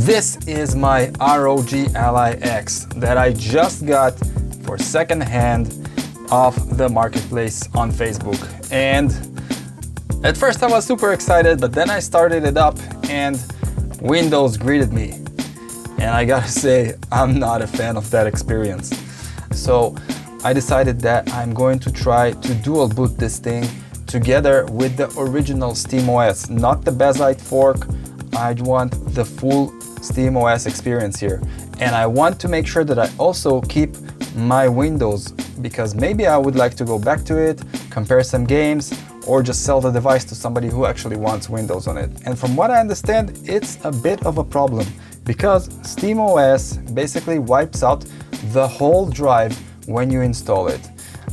This is my ROG Ally X that I just got for secondhand off the marketplace on Facebook. And at first I was super excited, but then I started it up and Windows greeted me. And I gotta say, I'm not a fan of that experience. So I decided that I'm going to try to dual boot this thing together with the original SteamOS, not the Bazzite fork. I want the full SteamOS experience here. And I want to make sure that I also keep my Windows, because maybe I would like to go back to it, compare some games, or just sell the device to somebody who actually wants Windows on it. And from what I understand, it's a bit of a problem because SteamOS basically wipes out the whole drive when you install it.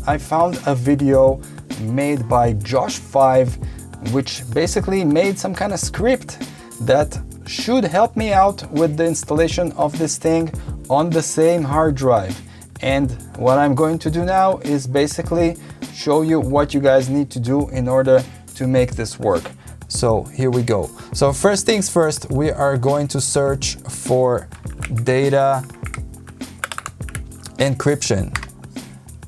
I found a video made by Josh5, which basically made some kind of script that should help me out with the installation of this thing on the same hard drive. And what I'm going to do now is basically show you what you guys need to do in order to make this work. So here we go. So first things first, we are going to search for data encryption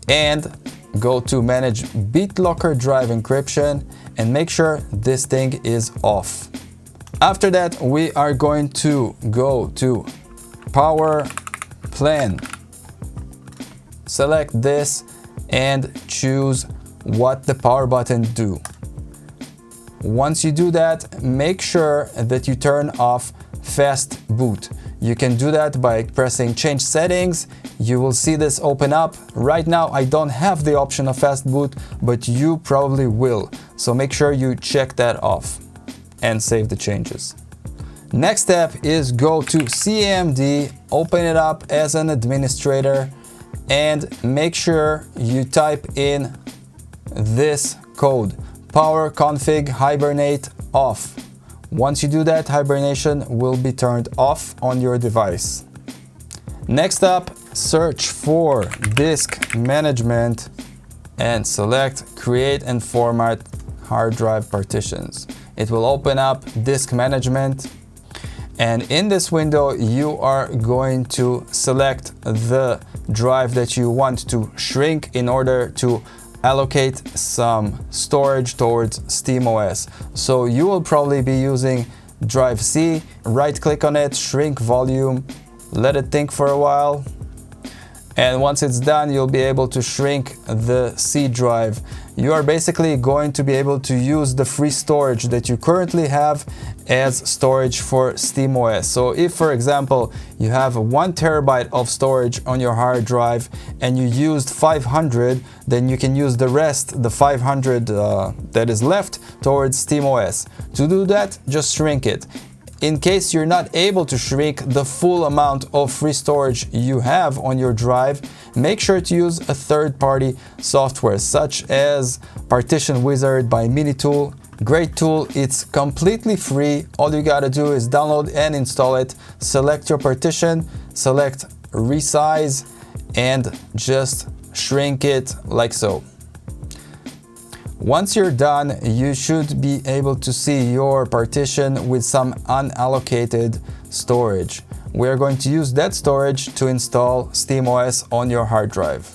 and go to manage BitLocker drive encryption and make sure this thing is off. After that, we are going to go to power plan. Select this and choose what the power button do. Once you do that, make sure that you turn off fast boot. You can do that by pressing change settings. You will see this open up. Right now I don't have the option of fast boot, but you probably will. So make sure you check that off and save the changes. Next step is go to CMD, open it up as an administrator, and make sure you type in this code, power config hibernate off. Once you do that, hibernation will be turned off on your device. Next up, search for disk management and select create and format hard drive partitions. It will open up disk management, and in this window you are going to select the drive that you want to shrink in order to allocate some storage towards SteamOS. So you will probably be using drive C. Right click on it, shrink volume, let it think for a while, and once it's done you'll be able to shrink the C drive. You are basically going to be able to use the free storage that you currently have as storage for SteamOS. So if, for example, you have 1 terabyte of storage on your hard drive and you used 500, then you can use the rest, the 500 that is left, towards SteamOS. To do that, just shrink it. In case you're not able to shrink the full amount of free storage you have on your drive, make sure to use a third-party software such as Partition Wizard by Minitool. Great tool, it's completely free. All you gotta do is download and install it, select your partition, select resize, and just shrink it like so. Once you're done, you should be able to see your partition with some unallocated storage. We are going to use that storage to install SteamOS on your hard drive.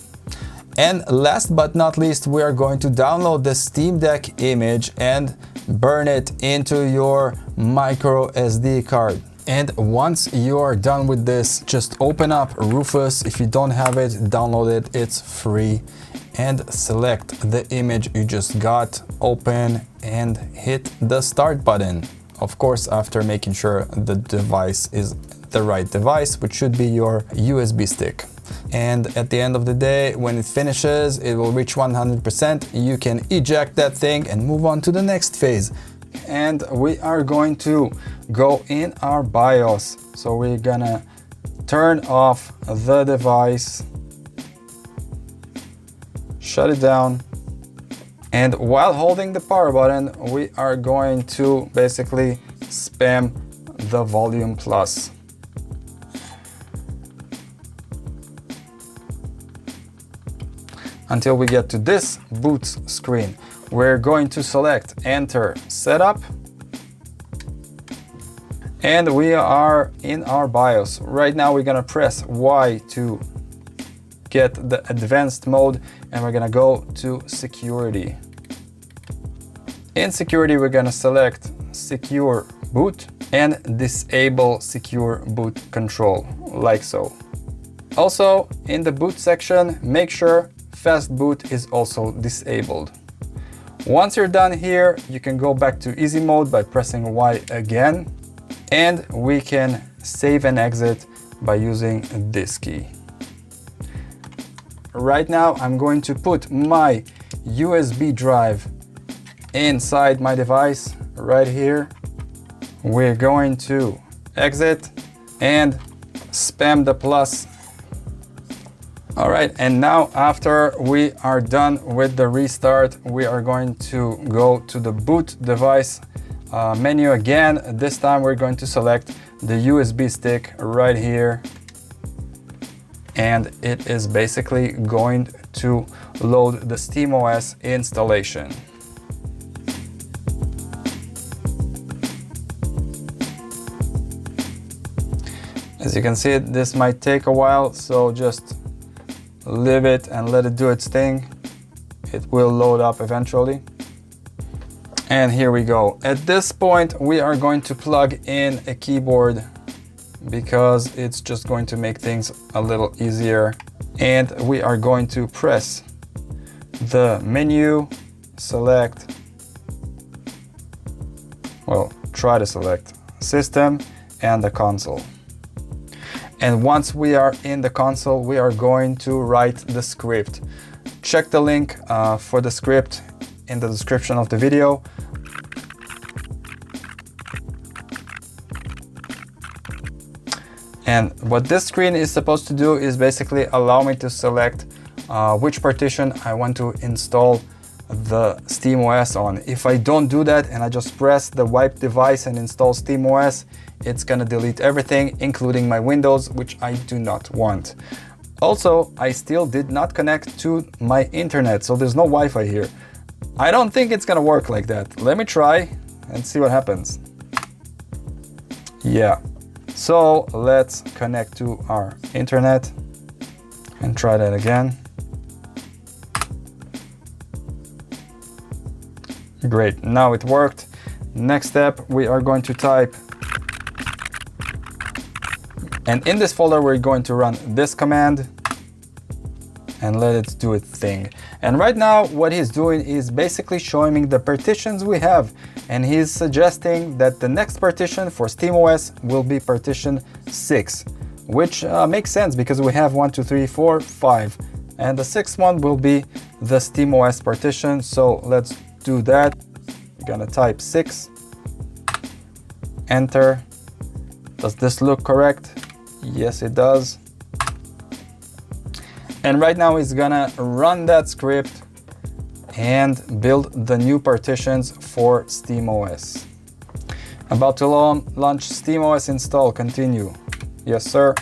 And last but not least, we are going to download the Steam Deck image and burn it into your micro SD card. And once you are done with this, just open up Rufus. If you don't have it, download it, it's free. And select the image you just got, open, and hit the start button. Of course, after making sure the device is the right device, which should be your USB stick. And at the end of the day, when it finishes, it will reach 100%. You can eject that thing and move on to the next phase. And we are going to go in our BIOS. So we're gonna turn off the device, shut it down, and while holding the power button, we are going to basically spam the volume plus. Until we get to this boot screen. We're going to select Enter Setup, And we are in our BIOS. Right now we're gonna press Y to get the advanced mode, and we're gonna go to security. In security, we're gonna select secure boot and disable secure boot control, like so. Also, in the boot section, make sure fast boot is also disabled. Once you're done here, you can go back to easy mode by pressing Y again, and we can save and exit by using this key. Right now, I'm going to put my USB drive inside my device right here. We're going to exit and spam the plus. All right, and now after we are done with the restart, we are going to go to the boot device menu again. This time we're going to select the USB stick right here, and it is basically going to load the SteamOS installation. As you can see, this might take a while, so just leave it and let it do its thing. It will load up eventually. And here we go. At this point, we are going to plug in a keyboard because it's just going to make things a little easier. And we are going to press the menu, select, well, try to select system and the console. And once we are in the console, we are going to write the script. Check the link for the script in the description of the video. And what this screen is supposed to do is basically allow me to select which partition I want to install the SteamOS on. If I don't do that and I just press the wipe device and install SteamOS, it's gonna delete everything, including my Windows, which I do not want. Also, I still did not connect to my internet, so there's no Wi-Fi here. I don't think it's gonna work like that. Let me try and see what happens. Yeah. So let's connect to our internet and try that again. Great, now it worked. Next step, we are going to type, and in this folder we're going to run this command and let it do its thing. And right now what he's doing is basically showing me the partitions we have, and he's suggesting that the next partition for SteamOS will be partition 6, which makes sense because we have 1, 2, 3, 4, 5, and the sixth one will be the SteamOS partition. So let's do that. We're gonna type 6, enter. Does this look correct? Yes, it does. And right now he's gonna run that script and build the new partitions for SteamOS. About to launch SteamOS install, continue. Yes, sir.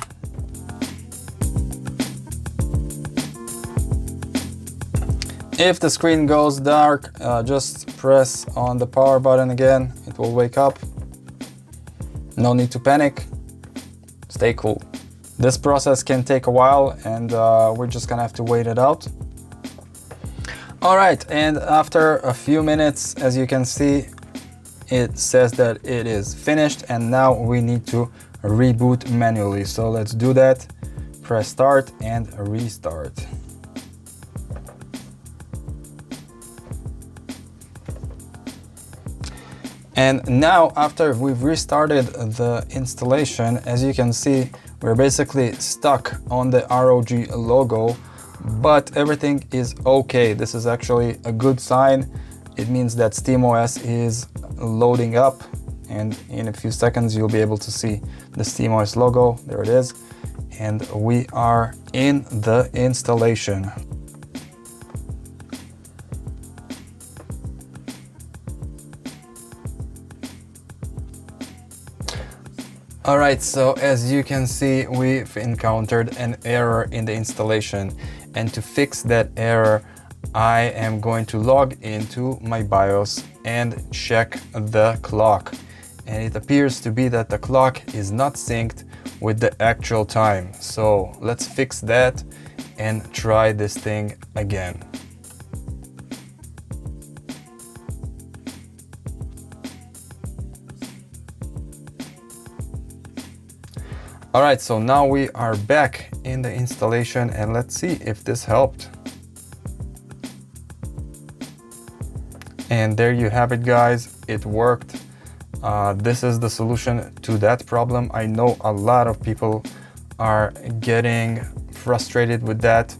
If the screen goes dark, just press on the power button again. It will wake up. No need to panic. Stay cool. This process can take a while, and we're just gonna have to wait it out. All right, and after a few minutes, as you can see, it says that it is finished, and now we need to reboot manually. So let's do that. Press start and restart. And now, after we've restarted the installation, as you can see, we're basically stuck on the ROG logo, but everything is okay. This is actually a good sign. It means that SteamOS is loading up, and in a few seconds you'll be able to see the SteamOS logo. There it is. And we are in the installation. All right, so as you can see, we've encountered an error in the installation, and to fix that error, I am going to log into my BIOS and check the clock. and it appears to be that the clock is not synced with the actual time. So let's fix that and try this thing again. Alright, so now we are back in the installation and let's see if this helped. And there you have it, guys, it worked. This is the solution to that problem. I know a lot of people are getting frustrated with that,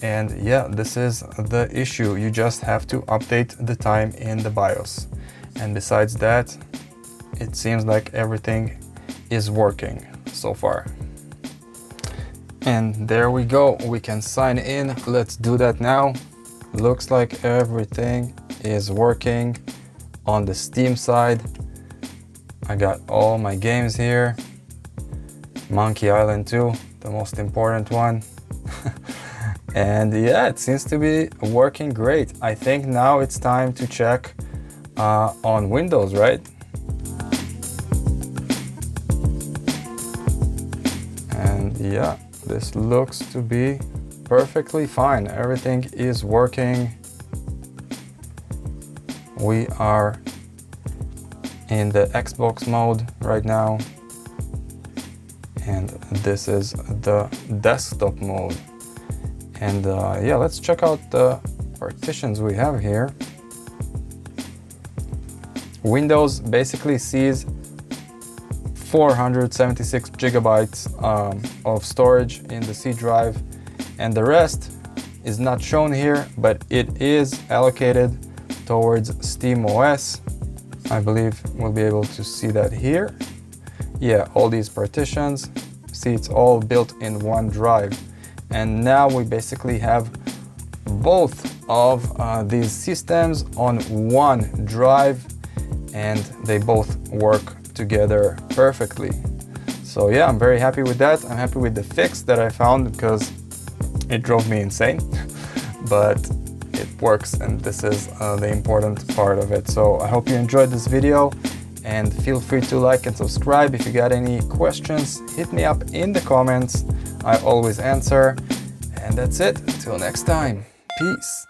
and yeah, this is the issue. You just have to update the time in the BIOS, and besides that, it seems like everything is working so far. And there we go, we can sign in. Let's do that now. Looks like everything is working on the Steam side. I got all my games here. Monkey Island 2, the most important one. And yeah, it seems to be working great. I think now it's time to check on Windows, right? And yeah, this looks to be perfectly fine. Everything is working. We are in the Xbox mode right now, and this is the desktop mode. And yeah, let's check out the partitions we have here. Windows basically sees 476 gigabytes of storage in the C drive, and the rest is not shown here, but it is allocated towards SteamOS. I believe we'll be able to see that here. Yeah, all these partitions, see, it's all built in one drive. And now we basically have both of these systems on one drive, and they both work together perfectly. So yeah, I'm very happy with that. I'm happy with the fix that I found because it drove me insane, but it works, and this is the important part of it. So I hope you enjoyed this video, and feel free to like and subscribe. If you got any questions, hit me up in the comments. I always answer. And that's it. Till next time. Peace.